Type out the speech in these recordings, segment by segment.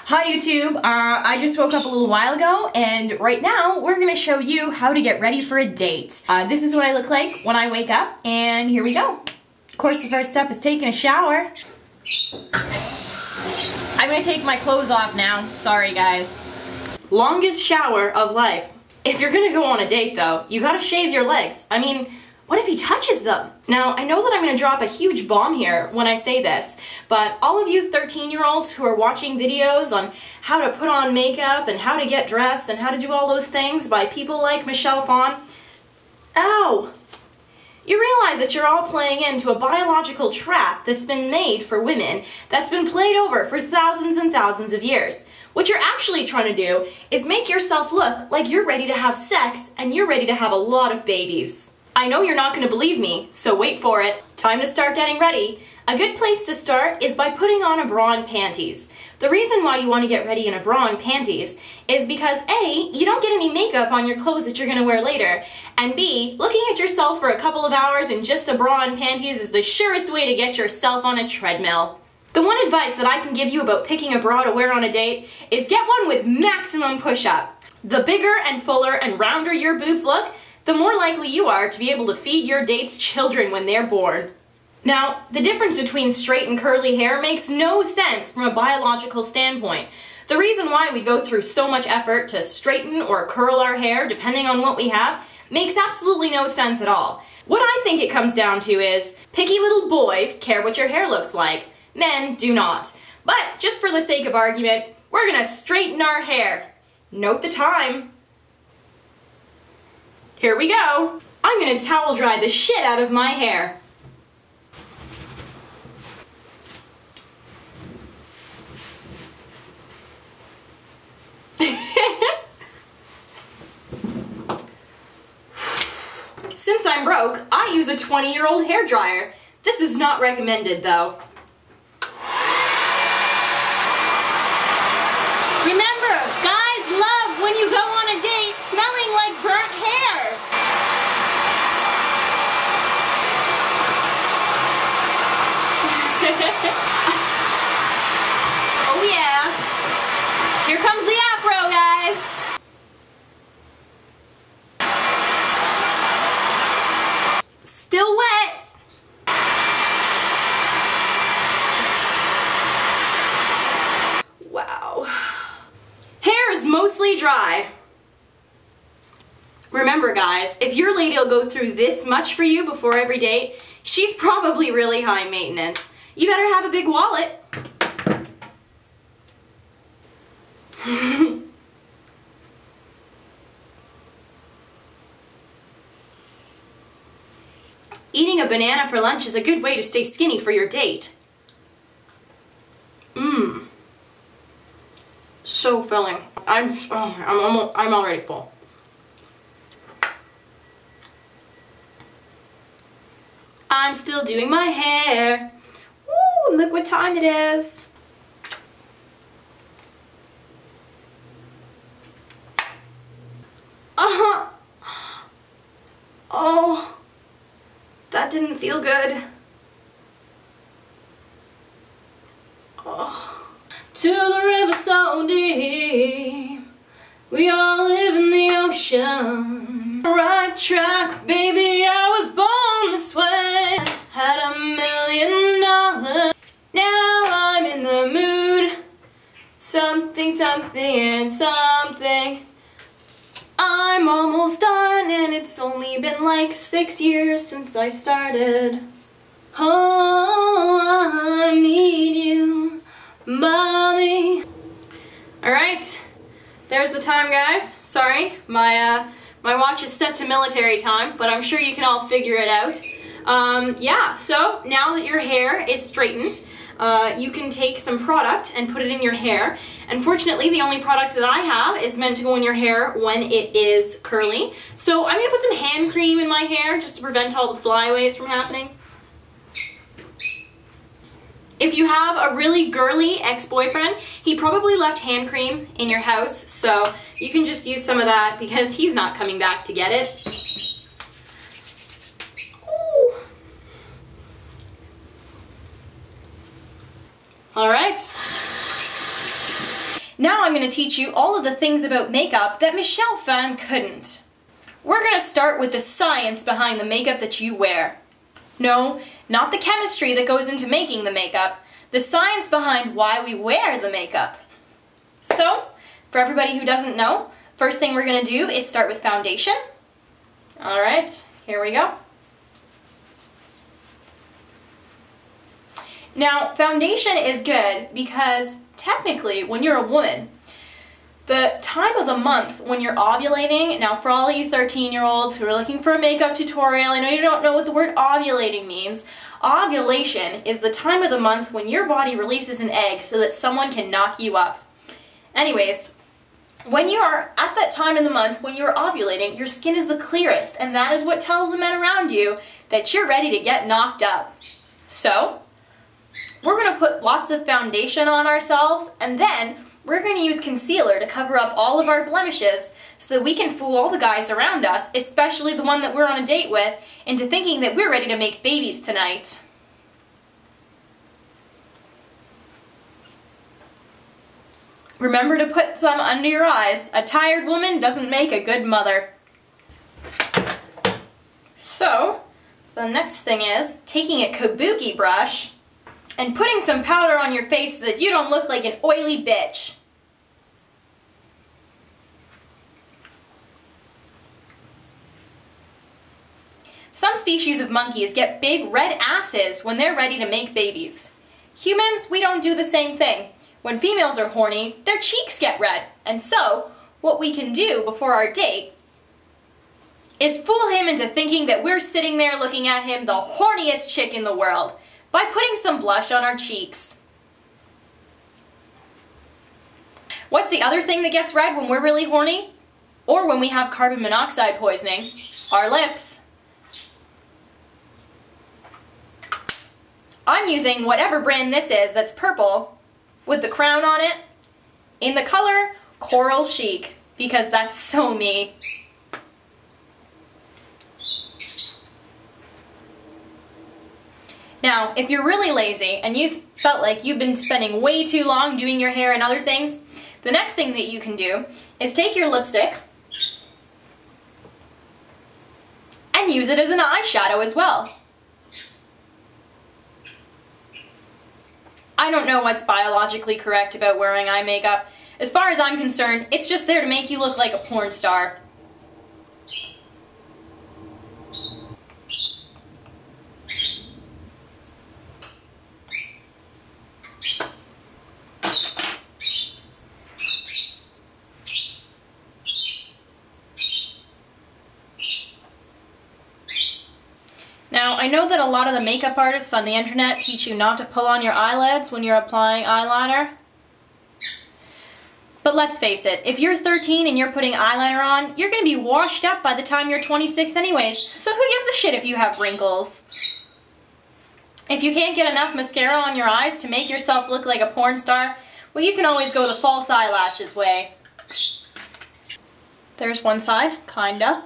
Hi YouTube, I just woke up a little while ago and right now we're going to show you how to get ready for a date. This is what I look like when I wake up and here we go. Of course the first step is taking a shower. I'm going to take my clothes off now, sorry guys. Longest shower of life. If you're going to go on a date though, you gotta shave your legs. I mean, what if he touches them? Now, I know that I'm gonna drop a huge bomb here when I say this, but all of you 13-year-olds who are watching videos on how to put on makeup and how to get dressed and how to do all those things by people like Michelle Phan, ow! You realize that you're all playing into a biological trap that's been made for women that's been played over for thousands and thousands of years. What you're actually trying to do is make yourself look like you're ready to have sex and you're ready to have a lot of babies. I know you're not going to believe me, so wait for it. Time to start getting ready. A good place to start is by putting on a bra and panties. The reason why you want to get ready in a bra and panties is because A, you don't get any makeup on your clothes that you're going to wear later, and B, looking at yourself for a couple of hours in just a bra and panties is the surest way to get yourself on a treadmill. The one advice that I can give you about picking a bra to wear on a date is get one with maximum push-up. The bigger and fuller and rounder your boobs look, the more likely you are to be able to feed your date's children when they're born. Now, the difference between straight and curly hair makes no sense from a biological standpoint. The reason why we go through so much effort to straighten or curl our hair, depending on what we have, makes absolutely no sense at all. What I think it comes down to is, picky little boys care what your hair looks like. Men do not. But, just for the sake of argument, we're gonna straighten our hair. Note the time. Here we go. I'm gonna towel dry the shit out of my hair. Since I'm broke, I use a 20-year-old hairdryer. This is not recommended though. Remember, guys love when you go on a date smelling like burnt hair. Oh yeah. Here comes the afro, guys. Still wet. Wow. Hair is mostly dry. Remember guys, if your lady will go through this much for you before every date, she's probably really high maintenance. You better have a big wallet. Eating a banana for lunch is a good way to stay skinny for your date. Mmm. So filling. I'm already full. I'm still doing my hair. Woo, look what time it is. Oh, that didn't feel good. Oh. To the river so deep, we all live in the ocean. Right track, baby, I was born this way. Had $1 million. Now I'm in the mood. Something, something, and something. I'm almost done and it's only been like 6 years since I started. Oh, I need you, mommy. Alright, there's the time guys. Sorry, my watch is set to military time, but I'm sure you can all figure it out. Yeah, so now that your hair is straightened, you can take some product and put it in your hair. Unfortunately, the only product that I have is meant to go in your hair when it is curly. So I'm going to put some hand cream in my hair just to prevent all the flyaways from happening. If you have a really girly ex-boyfriend, he probably left hand cream in your house, so you can just use some of that because he's not coming back to get it. All right. Now I'm going to teach you all of the things about makeup that Michelle Phan couldn't. We're going to start with the science behind the makeup that you wear. No, not the chemistry that goes into making the makeup, the science behind why we wear the makeup. So, for everybody who doesn't know, first thing we're going to do is start with foundation. Alright, here we go. Now, foundation is good because technically, when you're a woman, the time of the month when you're ovulating, now for all you 13-year-olds who are looking for a makeup tutorial, I know you don't know what the word ovulating means. Ovulation is the time of the month when your body releases an egg so that someone can knock you up. Anyways, when you are at that time in the month when you're ovulating, your skin is the clearest, and that is what tells the men around you that you're ready to get knocked up. So, we're going to put lots of foundation on ourselves, and then we're going to use concealer to cover up all of our blemishes so that we can fool all the guys around us, especially the one that we're on a date with, into thinking that we're ready to make babies tonight. Remember to put some under your eyes. A tired woman doesn't make a good mother. So, the next thing is taking a kabuki brush and putting some powder on your face so that you don't look like an oily bitch. Some species of monkeys get big red asses when they're ready to make babies. Humans, we don't do the same thing. When females are horny, their cheeks get red. And so, what we can do before our date is fool him into thinking that we're sitting there looking at him, the horniest chick in the world, by putting some blush on our cheeks. What's the other thing that gets red when we're really horny? Or when we have carbon monoxide poisoning? Our lips. I'm using whatever brand this is that's purple with the crown on it in the color Coral Chic because that's so me. Now, if you're really lazy and you felt like you've been spending way too long doing your hair and other things, the next thing that you can do is take your lipstick and use it as an eyeshadow as well. I don't know what's biologically correct about wearing eye makeup. As far as I'm concerned, it's just there to make you look like a porn star. Now, I know that a lot of the makeup artists on the internet teach you not to pull on your eyelids when you're applying eyeliner. But let's face it, if you're 13 and you're putting eyeliner on, you're going to be washed up by the time you're 26 anyways. So who gives a shit if you have wrinkles? If you can't get enough mascara on your eyes to make yourself look like a porn star, well, you can always go the false eyelashes way. There's one side, kinda.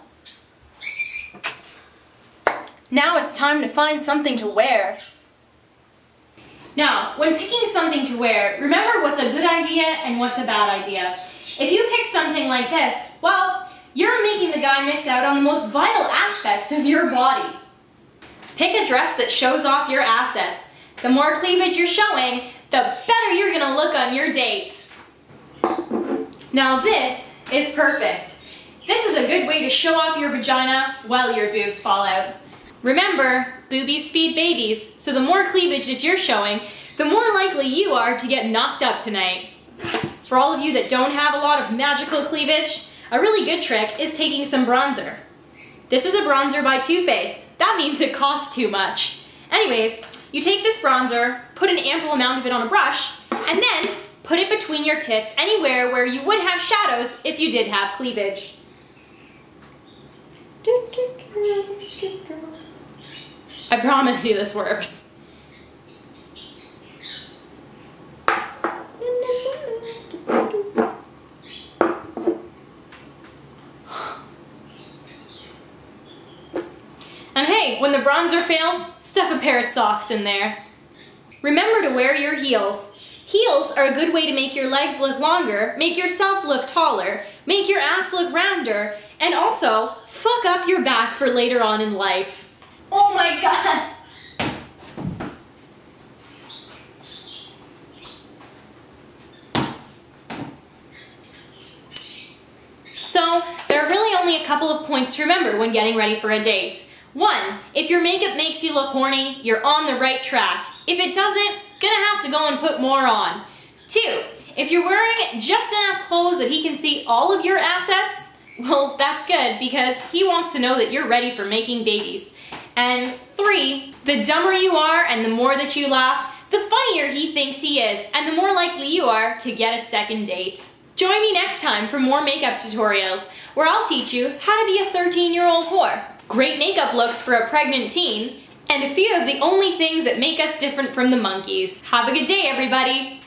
Now it's time to find something to wear. Now, when picking something to wear, remember what's a good idea and what's a bad idea. If you pick something like this, well, you're making the guy miss out on the most vital aspects of your body. Pick a dress that shows off your assets. The more cleavage you're showing, the better you're gonna look on your date. Now this is perfect. This is a good way to show off your vagina while your boobs fall out. Remember, boobies feed babies, so the more cleavage that you're showing, the more likely you are to get knocked up tonight. For all of you that don't have a lot of magical cleavage, a really good trick is taking some bronzer. This is a bronzer by Too Faced. That means it costs too much. Anyways, you take this bronzer, put an ample amount of it on a brush, and then put it between your tits anywhere where you would have shadows if you did have cleavage. I promise you this works. And hey, when the bronzer fails, stuff a pair of socks in there. Remember to wear your heels. Heels are a good way to make your legs look longer, make yourself look taller, make your ass look rounder, and also fuck up your back for later on in life. Oh my god! So, there are really only a couple of points to remember when getting ready for a date. 1, if your makeup makes you look horny, you're on the right track. If it doesn't, gonna have to go and put more on. 2, if you're wearing just enough clothes that he can see all of your assets, well, that's good because he wants to know that you're ready for making babies. And 3, the dumber you are and the more that you laugh, the funnier he thinks he is, and the more likely you are to get a second date. Join me next time for more makeup tutorials, where I'll teach you how to be a 13-year-old whore, great makeup looks for a pregnant teen, and a few of the only things that make us different from the monkeys. Have a good day, everybody!